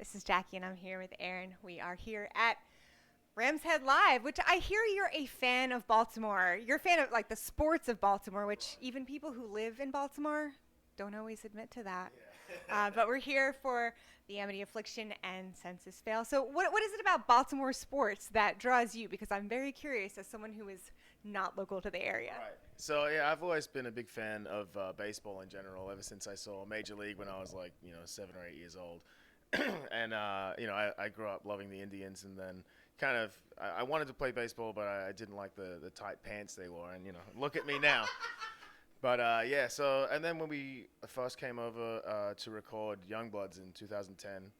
This is Jackie, and I'm here with Ahren. We are here at Rams Head Live, which I hear you're a fan of Baltimore. You're a fan of like the sports of Baltimore, which even people who live in Baltimore don't always admit to that. But we're here for the Amity Affliction and Census Fail. So, what is it about Baltimore sports that draws you? Because I'm very curious as someone who is not local to the area. Right. So yeah, I've always been a big fan of baseball in general. Ever since I saw Major League when I was like 7 or 8 years old, and I grew up loving the Indians, and then kind of I wanted to play baseball, but I didn't like the tight pants they wore, and look at me now. But yeah, so and then when we first came over to record Youngbloods in 2010,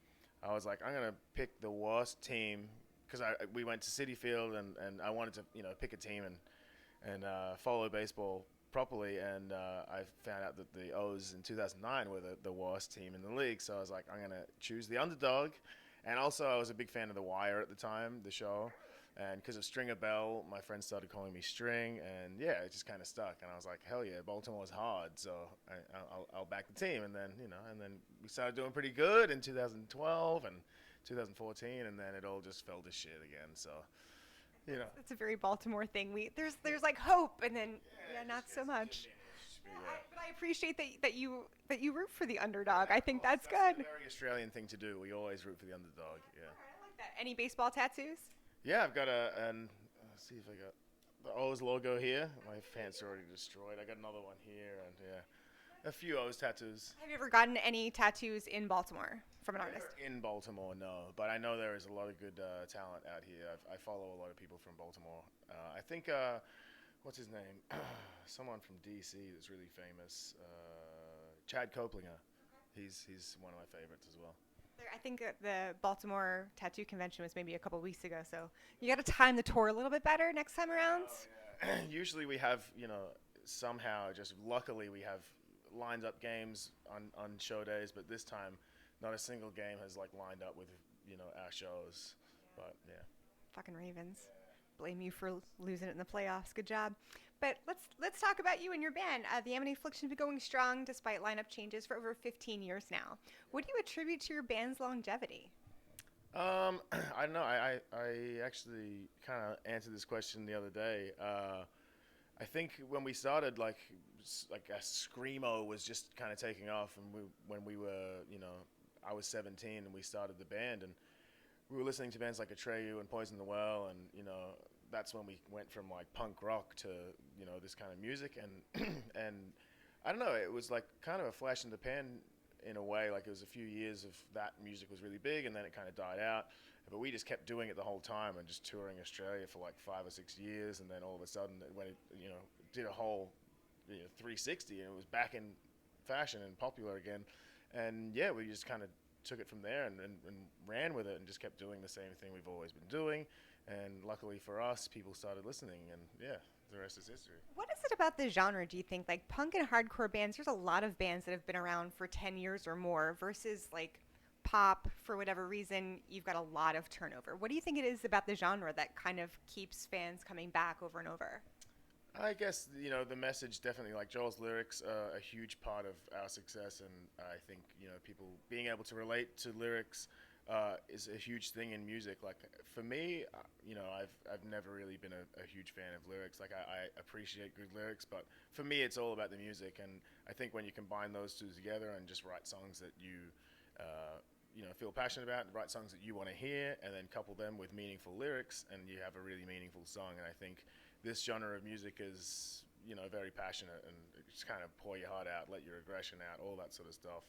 I was like, I'm gonna pick the worst team because we went to Citi Field and I wanted to pick a team and follow baseball properly. And I found out that the O's in 2009 were the worst team in the league. So I was like, I'm going to choose the underdog. And also, I was a big fan of The Wire at the time, the show. And because of Stringer Bell, my friends started calling me String. And yeah, it just kind of stuck. And I was like, hell yeah, Baltimore's hard. So I'll back the team. And then, and then we started doing pretty good in 2012 and 2014. And then it all just fell to shit again. So It's a very Baltimore thing. There's like hope, and then not so much. But I appreciate that you root for the underdog. I think that's good. A very Australian thing to do. We always root for the underdog. Yeah. I like that. Any baseball tattoos? Yeah, I've got and let's see if I got the O's logo here. My pants are already destroyed. I got another one here, and yeah, a few O's tattoos. Have you ever gotten any tattoos in Baltimore from an artist? In Baltimore, no, but I know there is a lot of good talent out here. I follow a lot of people from Baltimore. I think what's his name? Someone from DC that's really famous. Chad Coplinger. He's one of my favorites as well. I think the Baltimore Tattoo Convention was maybe a couple weeks ago, so you got to time the tour a little bit better next time around. Oh, yeah. Usually we have, somehow just luckily we have lined up games on show days, but this time not a single game has like lined up with our shows. But yeah. Fucking Ravens. Blame you for losing it in the playoffs. Good job. But let's talk about you and your band. The Amity Affliction has been going strong despite lineup changes for over 15 years now. What do you attribute to your band's longevity? I don't know. I actually kind of answered this question the other day. I think when we started, like a screamo was just kind of taking off, and when we were, I was 17 and we started the band, and we were listening to bands like Atreyu and Poison the Well, and that's when we went from like punk rock to this kind of music, and and I don't know, it was like kind of a flash in the pan in a way. Like it was a few years of that music was really big, and then it kind of died out. But we just kept doing it the whole time and just touring Australia for like 5 or 6 years, and then all of a sudden when it did a whole 360 and it was back in fashion and popular again, and yeah, we just kind of took it from there and ran with it and just kept doing the same thing we've always been doing. And luckily for us, people started listening, and yeah, the rest is history. What is it about the genre, do you think? Like punk and hardcore bands, there's a lot of bands that have been around for 10 years or more versus like pop, for whatever reason, you've got a lot of turnover. What do you think it is about the genre that kind of keeps fans coming back over and over? I guess, the message definitely, like Joel's lyrics are a huge part of our success, and I think, people being able to relate to lyrics is a huge thing in music. Like for me, I've never really been a huge fan of lyrics. Like I appreciate good lyrics, but for me, it's all about the music. And I think when you combine those two together and just write songs that you feel passionate about, write songs that you want to hear, and then couple them with meaningful lyrics, and you have a really meaningful song. And I think this genre of music is, very passionate, and just kind of pour your heart out, let your aggression out, all that sort of stuff.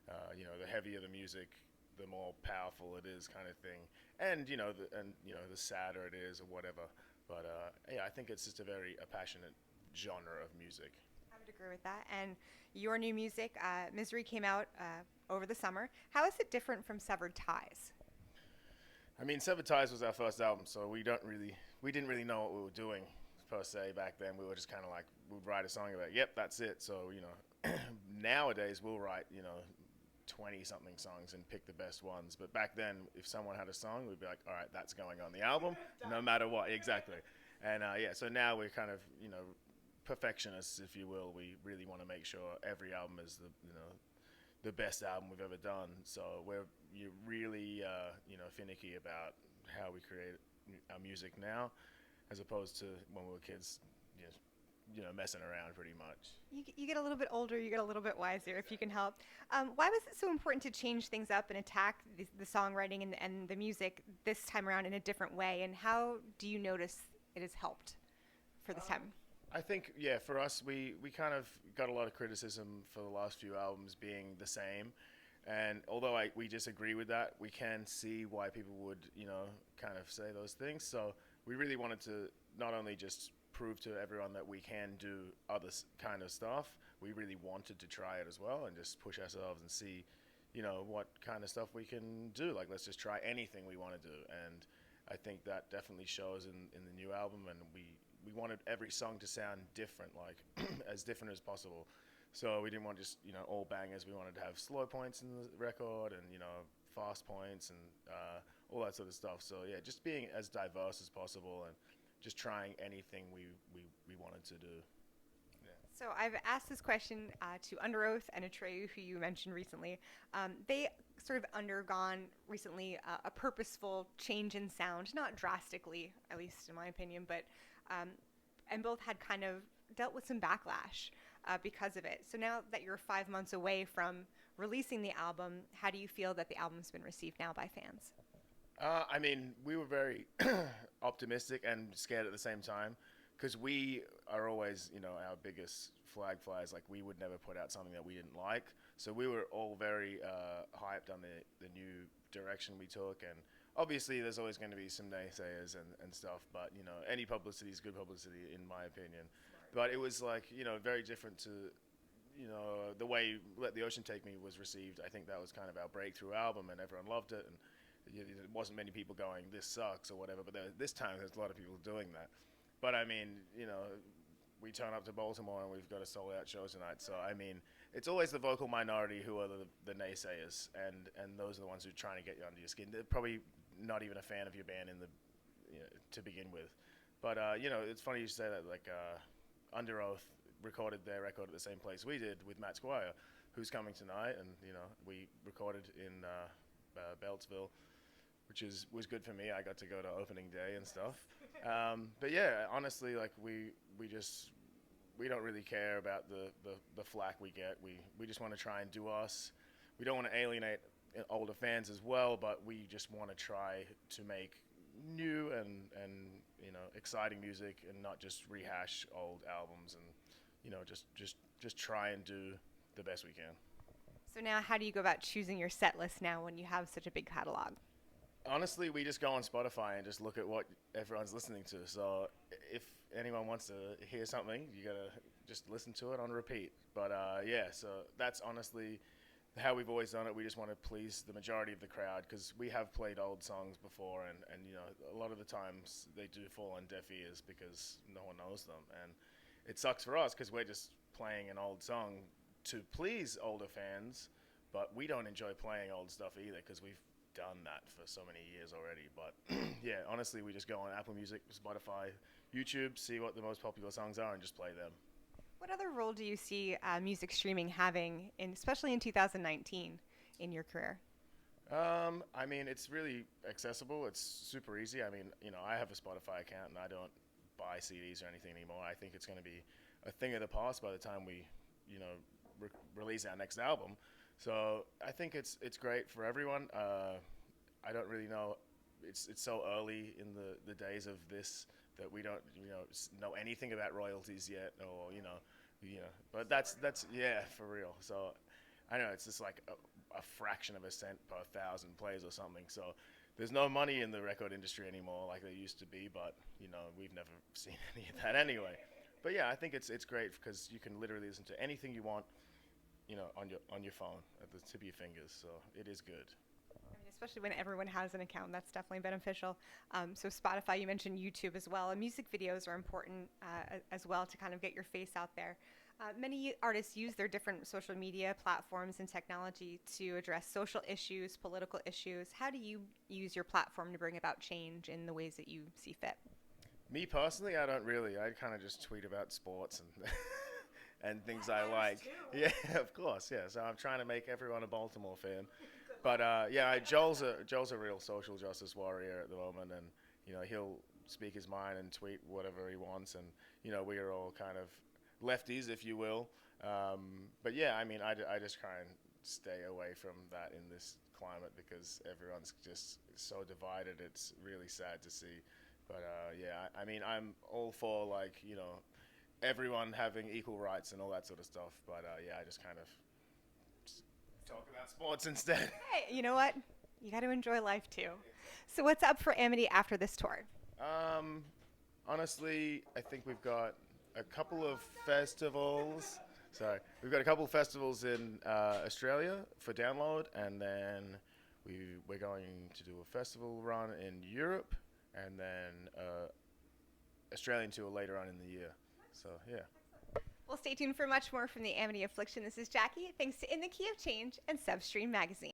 The heavier the music, the more powerful it is, kind of thing. And the sadder it is, or whatever. But yeah, I think it's just a passionate genre of music. I would agree with that. And your new music, Misery, came out over the summer. How is it different from Severed Ties? I mean, Severed Ties was our first album, so we didn't really know what we were doing per se back then. We were just kind of like, we'd write a song and be like, yep, that's it. So nowadays we'll write 20-something songs and pick the best ones. But back then, if someone had a song, we'd be like, all right, that's going on the album, no matter what. Exactly. And yeah, so now we're kind of perfectionists, if you will. We really want to make sure every album is the best album we've ever done. So you really, finicky about how we create our music now, as opposed to when we were kids, just, messing around pretty much. You get a little bit older, you get a little bit wiser if you can help. Why was it so important to change things up and attack the songwriting and the music this time around in a different way? And how do you notice it has helped for this time? I think, yeah, for us, we kind of got a lot of criticism for the last few albums being the same. And although we disagree with that, we can see why people would, kind of say those things. So we really wanted to not only just prove to everyone that we can do other kind of stuff, we really wanted to try it as well and just push ourselves and see, what kind of stuff we can do. Like, let's just try anything we want to do. And I think that definitely shows in the new album. And we wanted every song to sound different, like as different as possible. So we didn't want just, all bangers. We wanted to have slow points in the record and, fast points and all that sort of stuff. So yeah, just being as diverse as possible and just trying anything we wanted to do. Yeah. So I've asked this question to Under Oath and Atreyu, who you mentioned recently. They sort of undergone recently a purposeful change in sound, not drastically, at least in my opinion, but and both had kind of dealt with some backlash because of it. So now that you're 5 months away from releasing the album, how do you feel that the album's been received now by fans? I mean, we were very optimistic and scared at the same time, because we are always, our biggest flag flyers. Like, we would never put out something that we didn't like. So we were all very hyped on the new direction we took. And obviously, there's always going to be some naysayers and stuff. But, any publicity is good publicity, in my opinion. But it was like, very different to, the way Let the Ocean Take Me was received. I think that was kind of our breakthrough album, and everyone loved it. And there wasn't many people going, this sucks or whatever. But this time, there's a lot of people doing that. But I mean, we turn up to Baltimore and we've got a sold-out show tonight. So I mean, it's always the vocal minority who are the naysayers, and those are the ones who are trying to get you under your skin. They're probably not even a fan of your band to begin with. But it's funny you say that. Like Under Oath recorded their record at the same place we did with Matt Squire, who's coming tonight, and we recorded in Beltsville, which was good for me. I got to go to opening day and stuff. But yeah, honestly, like we don't really care about the flack we get. We just want to try and do us. We don't want to alienate older fans as well, but we just want to try to make new and exciting music and not just rehash old albums, and just try and do the best we can. So now how do you go about choosing your set list now when you have such a big catalog? Honestly, we just go on Spotify and just look at what everyone's listening to. So if anyone wants to hear something, you gotta just listen to it on repeat. But yeah, so that's honestly how we've always done it. We just want to please the majority of the crowd, because we have played old songs before, and a lot of the times they do fall on deaf ears because no one knows them. And it sucks for us because we're just playing an old song to please older fans, but we don't enjoy playing old stuff either because we've done that for so many years already. But yeah, honestly, we just go on Apple Music, Spotify, YouTube, see what the most popular songs are, and just play them. What other role do you see music streaming having, especially in 2019, in your career? I mean, it's really accessible. It's super easy. I mean, I have a Spotify account, and I don't buy CDs or anything anymore. I think it's going to be a thing of the past by the time we, release our next album. So I think it's great for everyone. I don't really know. It's so early in the days of this that we don't know anything about royalties yet, or But that's yeah, for real. So I know it's just like a fraction of a cent per 1,000 plays or something. So there's no money in the record industry anymore like there used to be. But we've never seen any of that anyway. But yeah, I think it's great because you can literally listen to anything you want, on your phone at the tip of your fingers. So it is good. Especially when everyone has an account, that's definitely beneficial. So Spotify, you mentioned YouTube as well, and music videos are important as well to kind of get your face out there. Many artists use their different social media platforms and technology to address social issues, political issues. How do you use your platform to bring about change in the ways that you see fit? Me personally, I don't really. I kind of just tweet about sports and and things I like. Yeah, of course, yeah. So I'm trying to make everyone a Baltimore fan. But Joel's a real social justice warrior at the moment, and he'll speak his mind and tweet whatever he wants, and we are all kind of lefties, if you will. But yeah, I mean, I just try and stay away from that in this climate because everyone's just so divided. It's really sad to see. But yeah, I mean, I'm all for everyone having equal rights and all that sort of stuff. But yeah, I just kind of talk about sports instead. Hey, you know what? You got to enjoy life too. So what's up for Amity after this tour? Honestly, I think we've got a couple of festivals. Sorry, we've got a couple of festivals in Australia for download, and then we're going to do a festival run in Europe, and then Australian tour later on in the year. So yeah. Well, stay tuned for much more from the Amity Affliction. This is Jackie. Thanks to In the Key of Change and Substream Magazine.